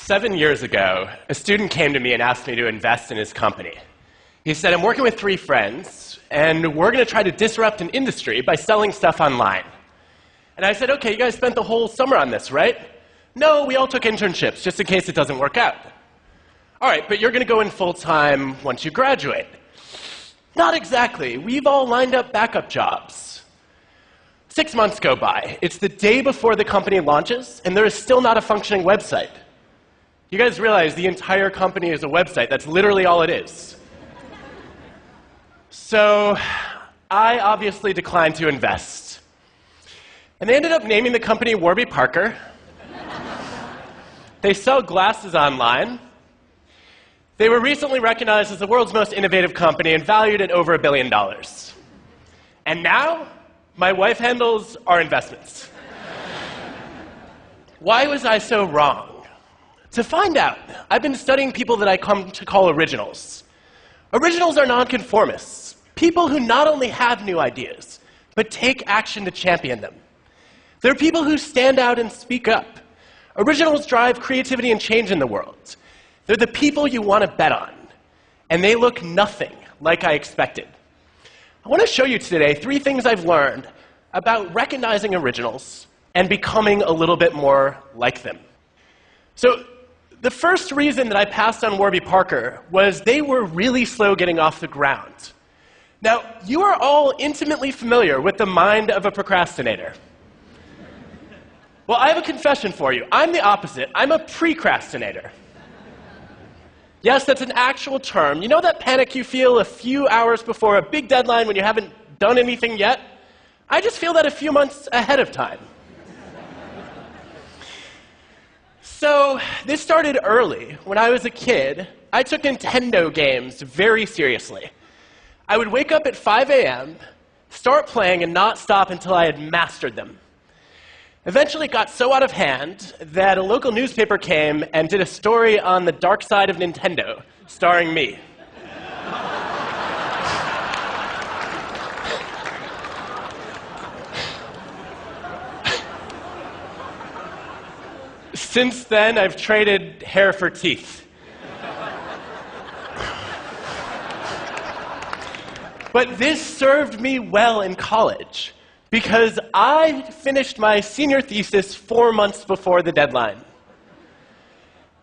7 years ago, a student came to me and asked me to invest in his company. He said, I'm working with 3 friends, and we're going to try to disrupt an industry by selling stuff online. And I said, okay, you guys spent the whole summer on this, right? No, we all took internships, just in case it doesn't work out. All right, but you're going to go in full-time once you graduate. Not exactly. We've all lined up backup jobs. 6 months go by. It's the day before the company launches, and there is still not a functioning website. You guys realize the entire company is a website. That's literally all it is. So I obviously declined to invest. And they ended up naming the company Warby Parker. They sell glasses online. They were recently recognized as the world's most innovative company and valued at over $1 billion. And now, my wife handles our investments. Why was I so wrong? To find out, I've been studying people that I come to call originals. Originals are nonconformists, people who not only have new ideas, but take action to champion them. They're people who stand out and speak up. Originals drive creativity and change in the world. They're the people you want to bet on, and they look nothing like I expected. I want to show you today 3 things I've learned about recognizing originals and becoming a little bit more like them. So, the first reason that I passed on Warby Parker was they were really slow getting off the ground. Now, you are all intimately familiar with the mind of a procrastinator. Well, I have a confession for you. I'm the opposite. I'm a precrastinator. Yes, that's an actual term. You know that panic you feel a few hours before a big deadline when you haven't done anything yet? I just feel that a few months ahead of time. So this started early. When I was a kid, I took Nintendo games very seriously. I would wake up at 5 a.m., start playing, and not stop until I had mastered them. Eventually, it got so out of hand that a local newspaper came and did a story on the dark side of Nintendo, starring me. Since then, I've traded hair for teeth. But this served me well in college, because I finished my senior thesis 4 months before the deadline.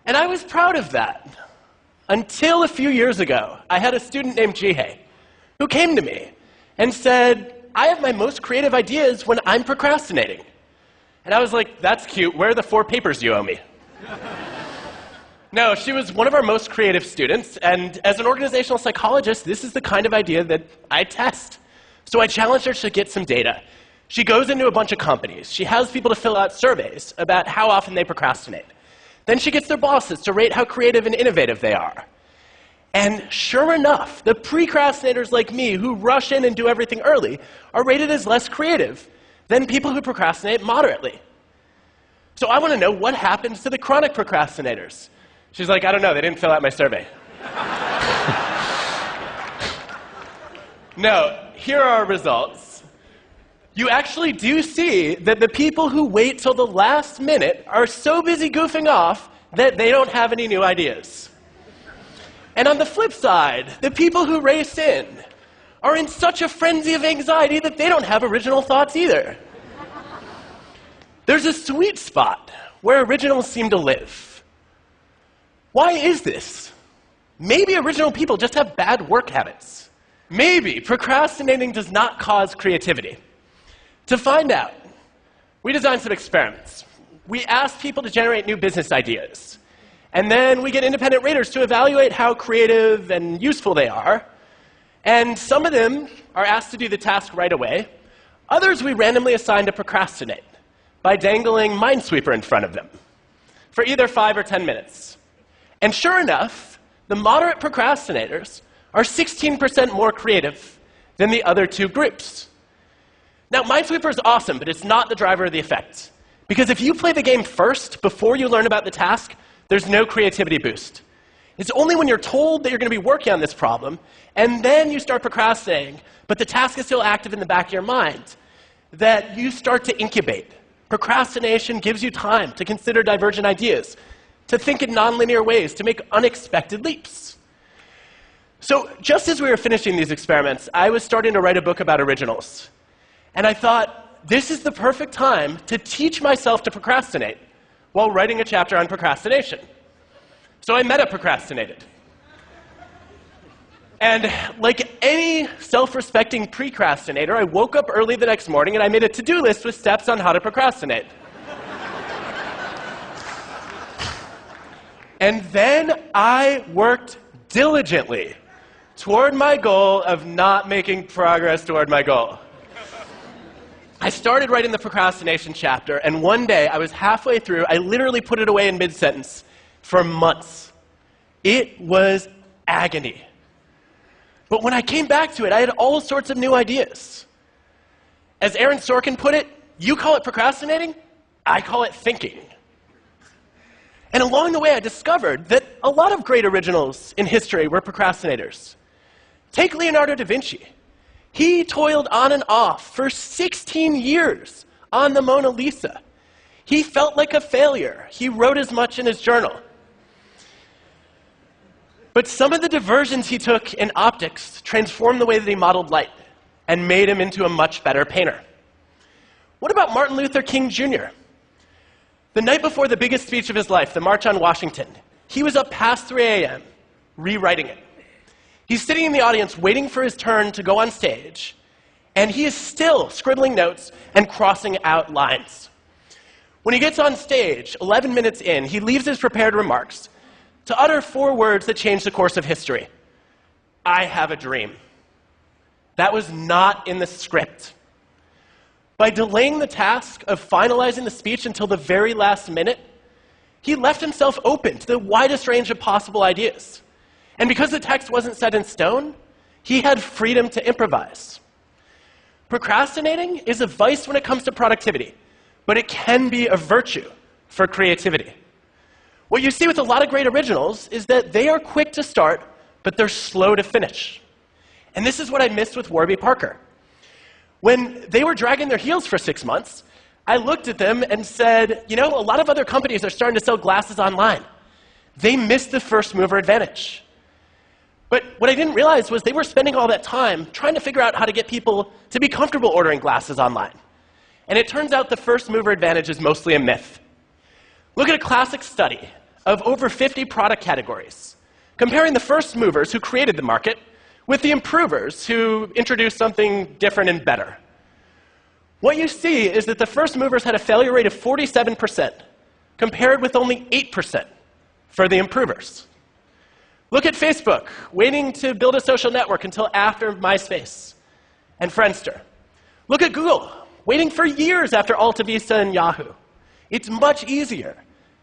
And I was proud of that. Until a few years ago, I had a student named Jihei who came to me and said, I have my most creative ideas when I'm procrastinating. And I was like, that's cute. Where are the 4 papers you owe me? No, she was one of our most creative students, and as an organizational psychologist, this is the kind of idea that I test. So I challenged her to get some data. She goes into a bunch of companies. She has people to fill out surveys about how often they procrastinate. Then she gets their bosses to rate how creative and innovative they are. And sure enough, the precrastinators like me who rush in and do everything early are rated as less creative than people who procrastinate moderately. So I want to know what happens to the chronic procrastinators. She's like, I don't know, they didn't fill out my survey. No, here are our results. You actually do see that the people who wait till the last minute are so busy goofing off that they don't have any new ideas. And on the flip side, the people who race in are in such a frenzy of anxiety that they don't have original thoughts either. There's a sweet spot where originals seem to live. Why is this? Maybe original people just have bad work habits. Maybe procrastinating does not cause creativity. To find out, we designed some experiments. We asked people to generate new business ideas. And then we get independent raters to evaluate how creative and useful they are. And some of them are asked to do the task right away. Others we randomly assign to procrastinate by dangling Minesweeper in front of them for either 5 or 10 minutes. And sure enough, the moderate procrastinators are 16% more creative than the other 2 groups. Now, Minesweeper is awesome, but it's not the driver of the effect. Because if you play the game first, before you learn about the task, there's no creativity boost. It's only when you're told that you're going to be working on this problem, and then you start procrastinating, but the task is still active in the back of your mind, that you start to incubate. Procrastination gives you time to consider divergent ideas, to think in nonlinear ways, to make unexpected leaps. So just as we were finishing these experiments, I was starting to write a book about originals. And I thought, this is the perfect time to teach myself to procrastinate while writing a chapter on procrastination. So I meta-procrastinated. And like any self-respecting precrastinator, I woke up early the next morning and I made a to-do list with steps on how to procrastinate. And then I worked diligently toward my goal of not making progress toward my goal. I started writing the procrastination chapter, and one day I was halfway through. I literally put it away in mid-sentence for months. It was agony. But when I came back to it, I had all sorts of new ideas. As Aaron Sorkin put it, you call it procrastinating, I call it thinking. And along the way, I discovered that a lot of great originals in history were procrastinators. Take Leonardo da Vinci. He toiled on and off for 16 years on the Mona Lisa. He felt like a failure. He wrote as much in his journal. But some of the diversions he took in optics transformed the way that he modeled light and made him into a much better painter. What about Martin Luther King Jr.? The night before the biggest speech of his life, the March on Washington, he was up past 3 a.m. rewriting it. He's sitting in the audience waiting for his turn to go on stage, and he is still scribbling notes and crossing out lines. When he gets on stage, 11 minutes in, he leaves his prepared remarks to utter 4 words that changed the course of history. I have a dream. That was not in the script. By delaying the task of finalizing the speech until the very last minute, he left himself open to the widest range of possible ideas. And because the text wasn't set in stone, he had freedom to improvise. Procrastinating is a vice when it comes to productivity, but it can be a virtue for creativity. What you see with a lot of great originals is that they are quick to start, but they're slow to finish. And this is what I missed with Warby Parker. When they were dragging their heels for 6 months, I looked at them and said, you know, a lot of other companies are starting to sell glasses online. They missed the first mover advantage. But what I didn't realize was they were spending all that time trying to figure out how to get people to be comfortable ordering glasses online. And it turns out the first mover advantage is mostly a myth. Look at a classic study of over 50 product categories, comparing the first movers who created the market with the improvers who introduced something different and better. What you see is that the first movers had a failure rate of 47%, compared with only 8% for the improvers. Look at Facebook, waiting to build a social network until after MySpace and Friendster. Look at Google, waiting for years after Alta Vista and Yahoo. It's much easier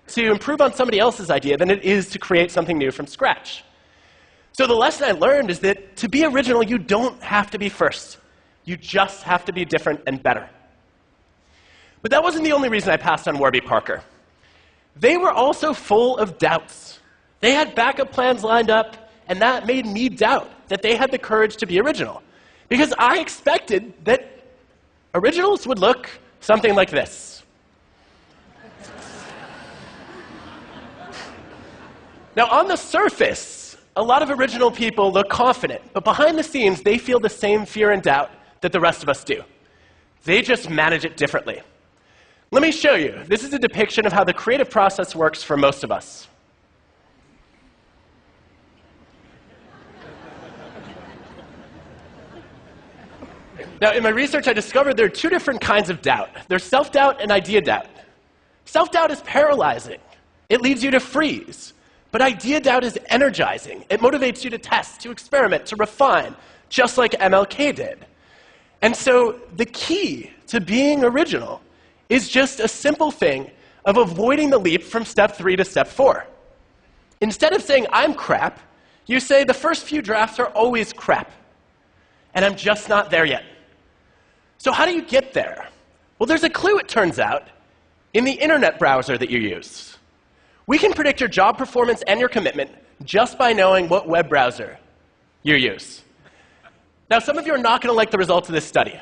to improve on somebody else's idea than it is to create something new from scratch. So the lesson I learned is that to be original, you don't have to be first. You just have to be different and better. But that wasn't the only reason I passed on Warby Parker. They were also full of doubts. They had backup plans lined up, and that made me doubt that they had the courage to be original. Because I expected that originals would look something like this. Now, on the surface, a lot of original people look confident, but behind the scenes, they feel the same fear and doubt that the rest of us do. They just manage it differently. Let me show you. This is a depiction of how the creative process works for most of us. Now, in my research, I discovered there are 2 different kinds of doubt. There's self-doubt and idea doubt. Self-doubt is paralyzing. It leads you to freeze. But idea doubt is energizing. It motivates you to test, to experiment, to refine, just like MLK did. And so the key to being original is just a simple thing of avoiding the leap from step 3 to step 4. Instead of saying, I'm crap, you say, the first few drafts are always crap, and I'm just not there yet. So how do you get there? Well, there's a clue, it turns out, in the internet browser that you use. We can predict your job performance and your commitment just by knowing what web browser you use. Now, some of you are not going to like the results of this study.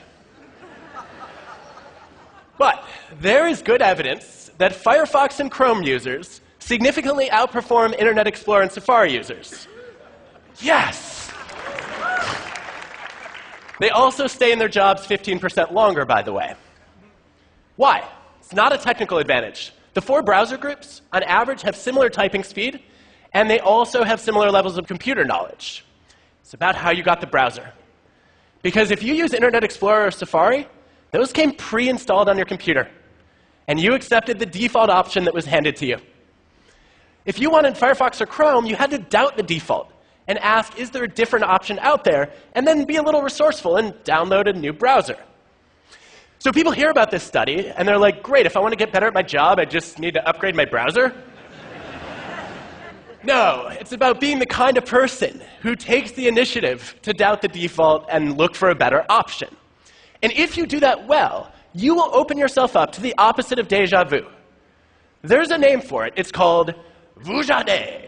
But there is good evidence that Firefox and Chrome users significantly outperform Internet Explorer and Safari users. Yes! They also stay in their jobs 15% longer, by the way. Why? It's not a technical advantage. The 4 browser groups, on average, have similar typing speed, and they also have similar levels of computer knowledge. It's about how you got the browser. Because if you use Internet Explorer or Safari, those came pre-installed on your computer, and you accepted the default option that was handed to you. If you wanted Firefox or Chrome, you had to doubt the default and ask, is there a different option out there, and then be a little resourceful and download a new browser. So people hear about this study, and they're like, great, if I want to get better at my job, I just need to upgrade my browser? No, it's about being the kind of person who takes the initiative to doubt the default and look for a better option. And if you do that well, you will open yourself up to the opposite of déjà vu. There's a name for it. It's called vujade.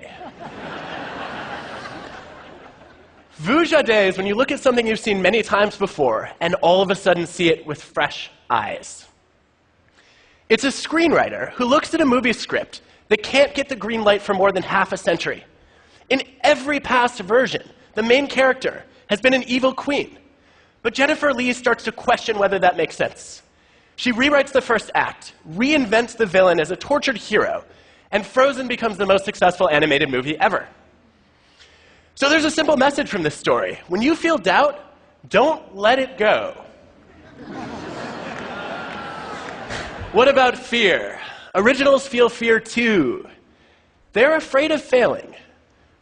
Vujade is when you look at something you've seen many times before and all of a sudden see it with fresh eyes. It's a screenwriter who looks at a movie script that can't get the green light for more than half a century. In every past version, the main character has been an evil queen. But Jennifer Lee starts to question whether that makes sense. She rewrites the first act, reinvents the villain as a tortured hero, and Frozen becomes the most successful animated movie ever. So there's a simple message from this story. When you feel doubt, don't let it go. What about fear? Originals feel fear too. They're afraid of failing.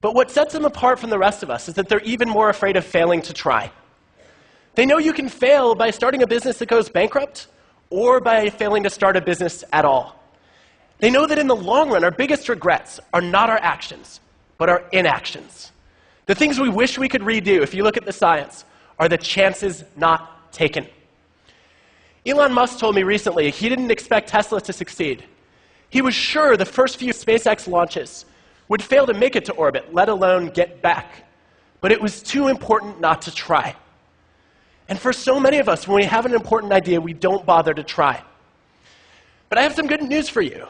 But what sets them apart from the rest of us is that they're even more afraid of failing to try. They know you can fail by starting a business that goes bankrupt or by failing to start a business at all. They know that in the long run, our biggest regrets are not our actions, but our inactions. The things we wish we could redo, if you look at the science, are the chances not taken. Elon Musk told me recently he didn't expect Tesla to succeed. He was sure the first few SpaceX launches would fail to make it to orbit, let alone get back. But it was too important not to try. And for so many of us, when we have an important idea, we don't bother to try. But I have some good news for you.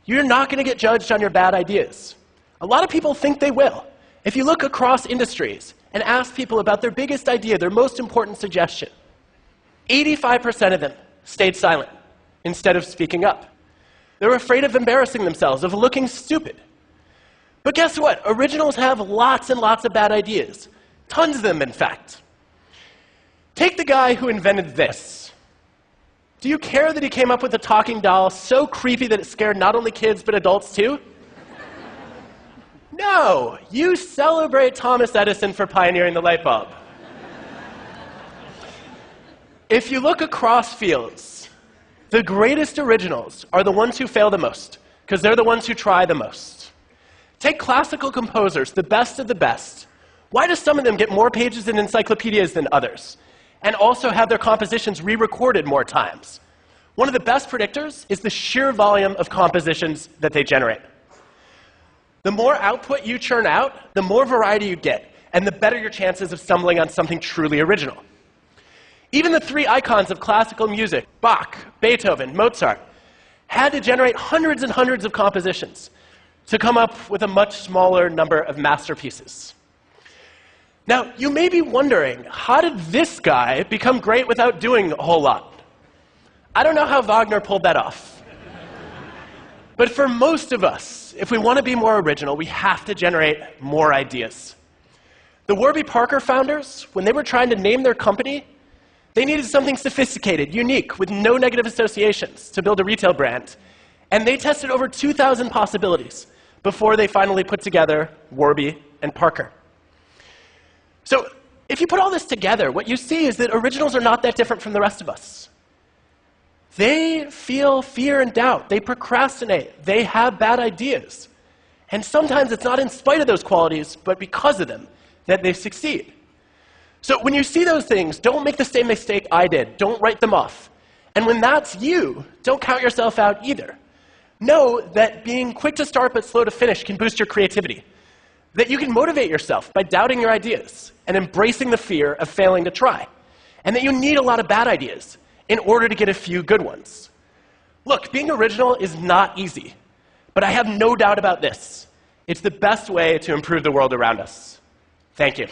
You're not going to get judged on your bad ideas. A lot of people think they will. If you look across industries and ask people about their biggest idea, their most important suggestion, 85% of them stayed silent instead of speaking up. They're afraid of embarrassing themselves, of looking stupid. But guess what? Originals have lots and lots of bad ideas. Tons of them, in fact. Take the guy who invented this. Do you care that he came up with a talking doll so creepy that it scared not only kids but adults too? No, you celebrate Thomas Edison for pioneering the light bulb. If you look across fields, the greatest originals are the ones who fail the most, because they're the ones who try the most. Take classical composers, the best of the best. Why do some of them get more pages in encyclopedias than others, and also have their compositions re-recorded more times? One of the best predictors is the sheer volume of compositions that they generate. The more output you churn out, the more variety you get, and the better your chances of stumbling on something truly original. Even the 3 icons of classical music, Bach, Beethoven, Mozart, had to generate hundreds and hundreds of compositions to come up with a much smaller number of masterpieces. Now, you may be wondering, how did this guy become great without doing a whole lot? I don't know how Wagner pulled that off. But for most of us, if we want to be more original, we have to generate more ideas. The Warby Parker founders, when they were trying to name their company, they needed something sophisticated, unique, with no negative associations to build a retail brand. And they tested over 2,000 possibilities before they finally put together Warby and Parker. So if you put all this together, what you see is that originals are not that different from the rest of us. They feel fear and doubt. They procrastinate. They have bad ideas. And sometimes it's not in spite of those qualities, but because of them, that they succeed. So when you see those things, don't make the same mistake I did. Don't write them off. And when that's you, don't count yourself out either. Know that being quick to start but slow to finish can boost your creativity. That you can motivate yourself by doubting your ideas and embracing the fear of failing to try. And that you need a lot of bad ideas in order to get a few good ones. Look, being original is not easy, But I have no doubt about this. It's the best way to improve the world around us. Thank you.